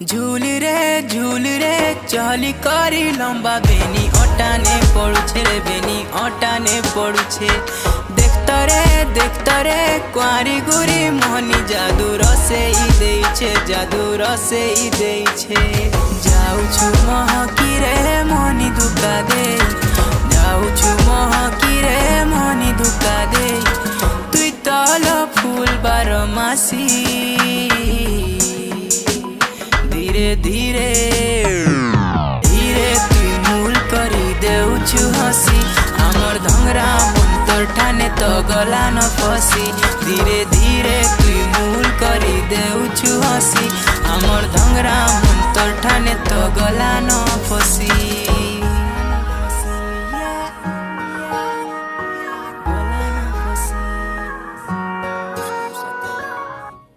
झूल रे चली करी लंबा बेनी अटाने पड़ुछे रे बेनी अटाने पड़ुछे। देखता रे कुआरी गुरी मोहनी जादू रसे जादू रसे जाऊछु महकी रे मोहनी धुका दे जाऊछु महकी रे मोहनी धुका दे तुई तल फूल बारमासी धीरे धीरे तुई मूल करी देउछु हसी हमर धंगरा मंतर ठाने तो गला न फसी धीरे धीरे तुई मूल करी देउछु हसी हमर धंगरा मंतर ठाने तो गला न फसी।